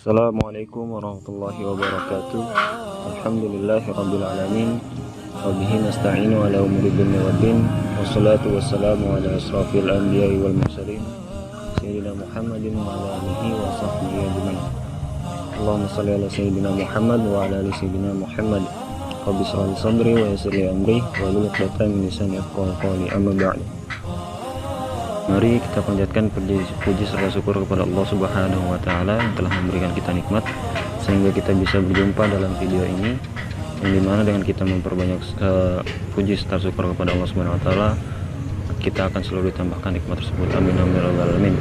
Assalamualaikum warahmatullahi wabarakatuh. Alhamdulillahirabbil alamin. Wabihi nasta'inu ala umuri dunya waddin. Wassalatu wassalamu ala asrafil anbiya'i wal mursalin sayyidina Muhammadin wa ala alihi wa sahbihi ajmain. Allahumma shalli ala sayyidina Muhammad wa ala ali sayyidina Muhammad. Rabbi shrah li sadri wa yassir li amri wahlul 'uqdatam min lisani yafqahu qawli. Amma ba'du. Mari kita panjatkan puji serta syukur kepada Allah Subhanahu wa Ta'ala yang telah memberikan kita nikmat sehingga kita bisa berjumpa dalam video ini, yang dimana dengan kita memperbanyak puji serta syukur kepada Allah Subhanahu wa Ta'ala, kita akan selalu ditambahkan nikmat tersebut. Amin amin ya rabbal alamin.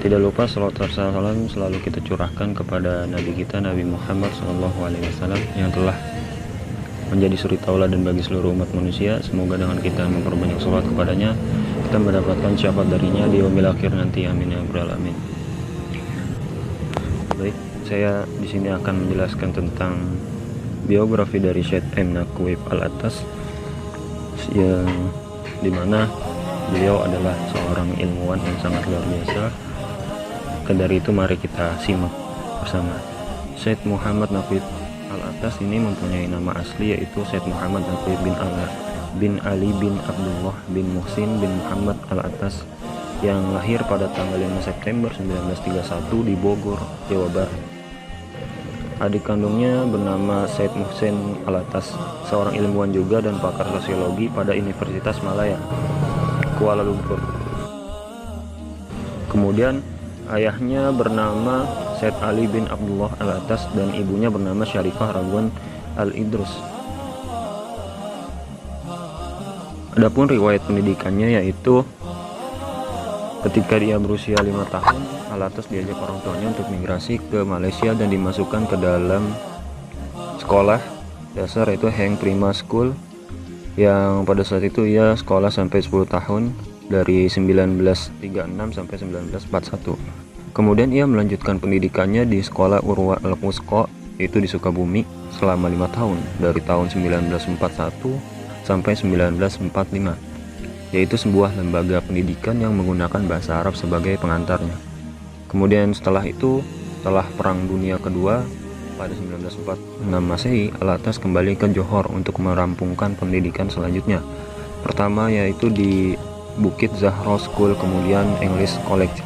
Tidak lupa salawat serta salam selalu kita curahkan kepada Nabi kita, Nabi Muhammad SAW, yang telah menjadi suri tauladan bagi seluruh umat manusia. Semoga dengan kita memperbanyak salat kepadanya, kita mendapatkan syafaat darinya di yaumil akhir nanti. Amin ya rabbal alamin. Baik, saya di sini akan menjelaskan tentang biografi dari Syed M. Naqib Al-Attas, yang dimana beliau adalah seorang ilmuwan yang sangat luar biasa. Dari itu mari kita simak bersama. Syed Muhammad Naqib Al-Attas ini mempunyai nama asli, yaitu Syed Muhammad Naqib bin Ali bin Abdullah bin Muhsin bin Muhammad Al-Attas, yang lahir pada tanggal 5 September 1931 di Bogor, Jawa Barat. Adik kandungnya bernama Syed Muhsin Al-Attas, seorang ilmuwan juga dan pakar sosiologi pada Universitas Malaya, Kuala Lumpur. Kemudian ayahnya bernama Syed Ali bin Abdullah Al-Attas dan ibunya bernama Syarifah Ragwan Al-Idrus. Adapun riwayat pendidikannya, yaitu ketika dia berusia 5 tahun, Al-Attas diajak orang tuanya untuk migrasi ke Malaysia dan dimasukkan ke dalam sekolah dasar, yaitu Heng Prima School, yang pada saat itu ia sekolah sampai 10 tahun dari 1936 sampai 1941. Kemudian ia melanjutkan pendidikannya di sekolah Urwa Al-Wusqa, yaitu di Sukabumi, selama 5 tahun dari tahun 1941 sampai 1945, yaitu sebuah lembaga pendidikan yang menggunakan bahasa Arab sebagai pengantarnya. Kemudian setelah itu, setelah Perang Dunia Kedua pada 1946 Masehi, Al-Attas kembali ke Johor untuk merampungkan pendidikan selanjutnya. Pertama yaitu di Bukit Zahro School, kemudian English College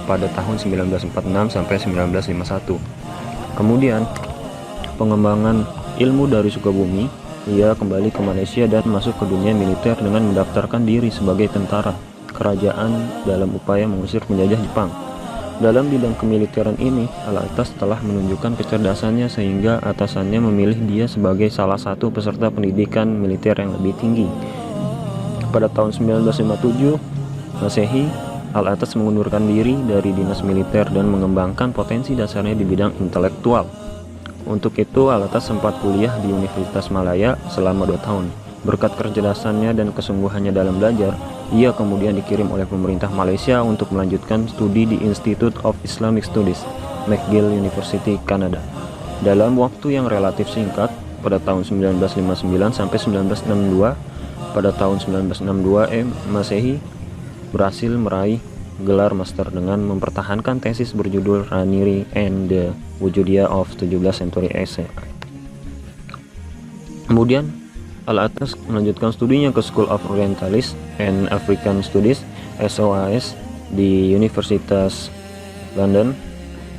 pada tahun 1946 sampai 1951. Kemudian pengembangan ilmu dari Sukabumi, ia kembali ke Malaysia dan masuk ke dunia militer dengan mendaftarkan diri sebagai tentara kerajaan dalam upaya mengusir penjajah Jepang. Dalam bidang kemiliteran ini, Al-Attas telah menunjukkan kecerdasannya sehingga atasannya memilih dia sebagai salah satu peserta pendidikan militer yang lebih tinggi. Pada tahun 1957 Masehi, Al-Attas mengundurkan diri dari dinas militer dan mengembangkan potensi dasarnya di bidang intelektual. Untuk itu, Al-Attas sempat kuliah di Universitas Malaya selama 2 tahun. Berkat kecerdasannya dan kesungguhannya dalam belajar, ia kemudian dikirim oleh pemerintah Malaysia untuk melanjutkan studi di Institute of Islamic Studies, McGill University, Kanada. Dalam waktu yang relatif singkat, pada tahun 1959 sampai 1962, pada tahun 1962 Masehi, berhasil meraih gelar master dengan mempertahankan tesis berjudul Raniri and the Wujudia of 17th Century Essay. Kemudian Al-Attas melanjutkan studinya ke School of Orientalist and African Studies (SOAS) di Universitas London.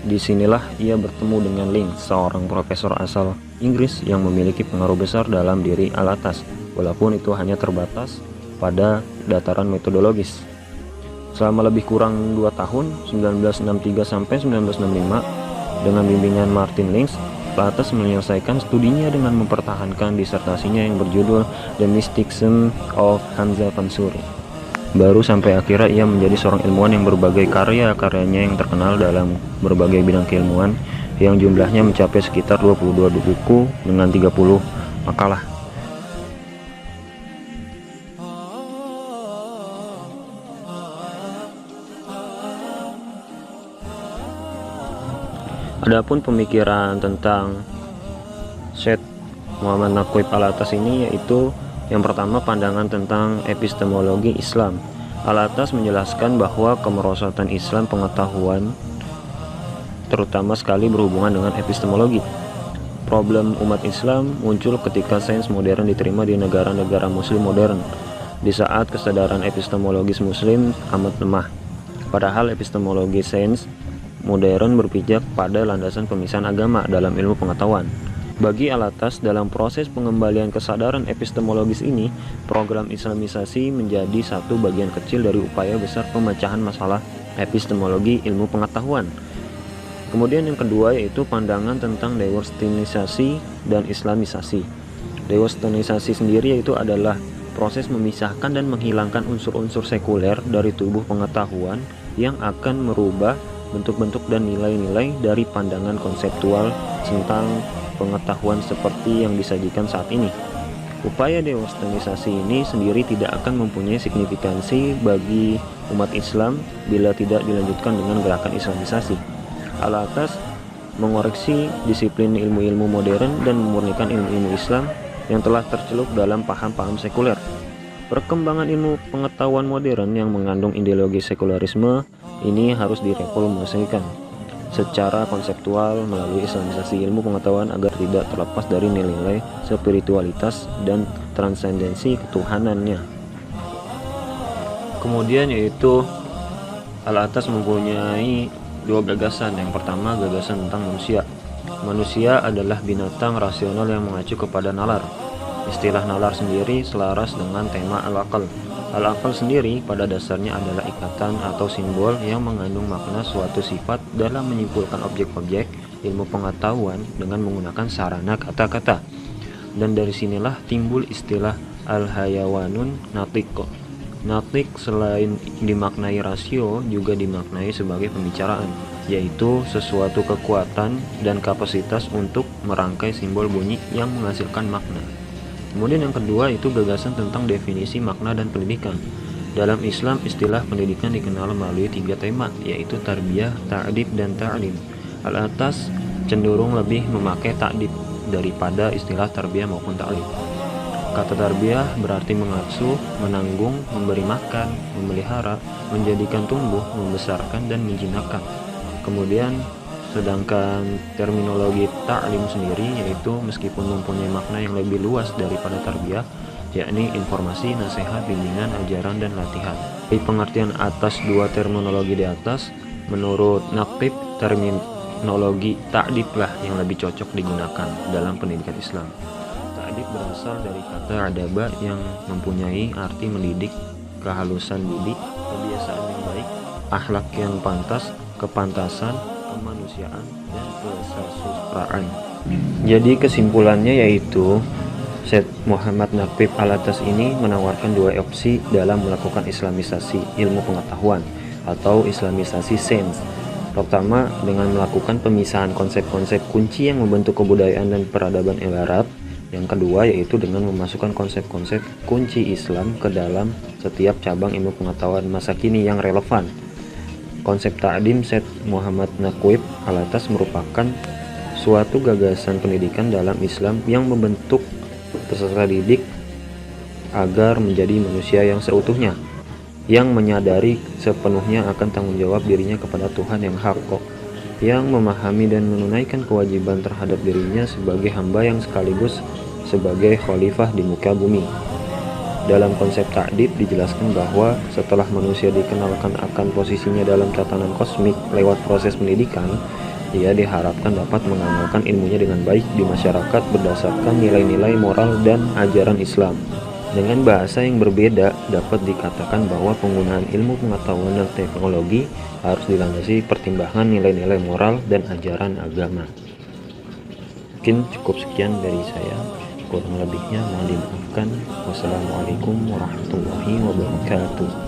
Disinilah ia bertemu dengan Link, seorang profesor asal Inggris yang memiliki pengaruh besar dalam diri Al-Attas, walaupun itu hanya terbatas pada dataran metodologis. Selama lebih kurang 2 tahun, 1963 sampai 1965, dengan bimbingan Martin Links, Al-Attas menyelesaikan studinya dengan mempertahankan disertasinya yang berjudul The Mysticism of Hamza Pansuri. Baru sampai akhirnya ia menjadi seorang ilmuwan yang berbagai karya-karyanya yang terkenal dalam berbagai bidang keilmuan, yang jumlahnya mencapai sekitar 22 buku dengan 30 makalah. Adapun pemikiran tentang Syed Muhammad Naqib Al-Attas ini, yaitu yang pertama, pandangan tentang epistemologi Islam. Al-Attas menjelaskan bahwa kemerosotan Islam pengetahuan terutama sekali berhubungan dengan epistemologi. Problem umat Islam muncul ketika sains modern diterima di negara-negara muslim modern, di saat kesadaran epistemologis muslim amat lemah. Padahal epistemologi sains modern berpijak pada landasan pemisahan agama dalam ilmu pengetahuan. Bagi Alatas, dalam proses pengembalian kesadaran epistemologis ini, program Islamisasi menjadi satu bagian kecil dari upaya besar pemecahan masalah epistemologi ilmu pengetahuan. Kemudian yang kedua yaitu pandangan tentang dewesternisasi dan islamisasi. Dewesternisasi sendiri yaitu adalah proses memisahkan dan menghilangkan unsur-unsur sekuler dari tubuh pengetahuan yang akan merubah bentuk-bentuk dan nilai-nilai dari pandangan konseptual tentang pengetahuan seperti yang disajikan saat ini. Upaya dewesternisasi ini sendiri tidak akan mempunyai signifikansi bagi umat Islam bila tidak dilanjutkan dengan gerakan islamisasi. Alatas mengoreksi disiplin ilmu-ilmu modern dan memurnikan ilmu-ilmu Islam yang telah tercelup dalam paham-paham sekuler. Perkembangan ilmu pengetahuan modern yang mengandung ideologi sekularisme ini harus direformasikan secara konseptual melalui islamisasi ilmu pengetahuan agar tidak terlepas dari nilai-nilai spiritualitas dan transendensi ketuhanannya. Kemudian yaitu Alatas mempunyai dua gagasan. Yang pertama, gagasan tentang manusia. Manusia adalah binatang rasional yang mengacu kepada nalar. Istilah nalar sendiri selaras dengan tema al-aqal. Al-aqal sendiri pada dasarnya adalah ikatan atau simbol yang mengandung makna suatu sifat dalam menyimpulkan objek-objek ilmu pengetahuan dengan menggunakan sarana kata-kata. Dan dari sinilah timbul istilah al-hayawanun natiq. Natik selain dimaknai rasio juga dimaknai sebagai pembicaraan, yaitu sesuatu kekuatan dan kapasitas untuk merangkai simbol bunyi yang menghasilkan makna. Kemudian yang kedua itu gagasan tentang definisi makna dan pendidikan. Dalam Islam istilah pendidikan dikenal melalui 3 tema, yaitu tarbiyah, ta'dib, dan ta'lim. Al-Atas cenderung lebih memakai ta'dib daripada istilah tarbiyah maupun ta'lim. Kata tarbiyah berarti mengasuh, menanggung, memberi makan, memelihara, menjadikan tumbuh, membesarkan, dan menjinakkan. Kemudian sedangkan terminologi ta'lim sendiri yaitu meskipun mempunyai makna yang lebih luas daripada tarbiyah, yakni informasi, nasihat, bimbingan, ajaran, dan latihan. Di pengertian atas dua terminologi di atas, menurut Naqib, terminologi ta'dib lah yang lebih cocok digunakan dalam pendidikan Islam. Ta'dib berasal dari kata adaba yang mempunyai arti mendidik, kehalusan budi, kebiasaan yang baik, akhlak yang pantas, kepantasan, kemanusiaan, dan kesesutraan. Jadi kesimpulannya yaitu Syekh Muhammad Naqib Alatas ini menawarkan dua opsi dalam melakukan islamisasi ilmu pengetahuan atau islamisasi sains. Pertama, dengan melakukan pemisahan konsep-konsep kunci yang membentuk kebudayaan dan peradaban Arab. Yang kedua yaitu dengan memasukkan konsep-konsep kunci Islam ke dalam setiap cabang ilmu pengetahuan masa kini yang relevan. Konsep ta'dim Syekh Muhammad Naqib Alatas merupakan suatu gagasan pendidikan dalam Islam yang membentuk peserta didik agar menjadi manusia yang seutuhnya, yang menyadari sepenuhnya akan tanggung jawab dirinya kepada Tuhan yang hak, yang memahami dan menunaikan kewajiban terhadap dirinya sebagai hamba yang sekaligus sebagai khalifah di muka bumi. Dalam konsep ta'dib dijelaskan bahwa setelah manusia dikenalkan akan posisinya dalam tatanan kosmik lewat proses pendidikan, ia diharapkan dapat mengamalkan ilmunya dengan baik di masyarakat berdasarkan nilai-nilai moral dan ajaran Islam. Dengan bahasa yang berbeda, dapat dikatakan bahwa penggunaan ilmu pengetahuan dan teknologi harus dilandasi pertimbangan nilai-nilai moral dan ajaran agama. Mungkin cukup sekian dari saya. Kurang lebihnya mohon dimaafkan. Wassalamualaikum warahmatullahi wabarakatuh.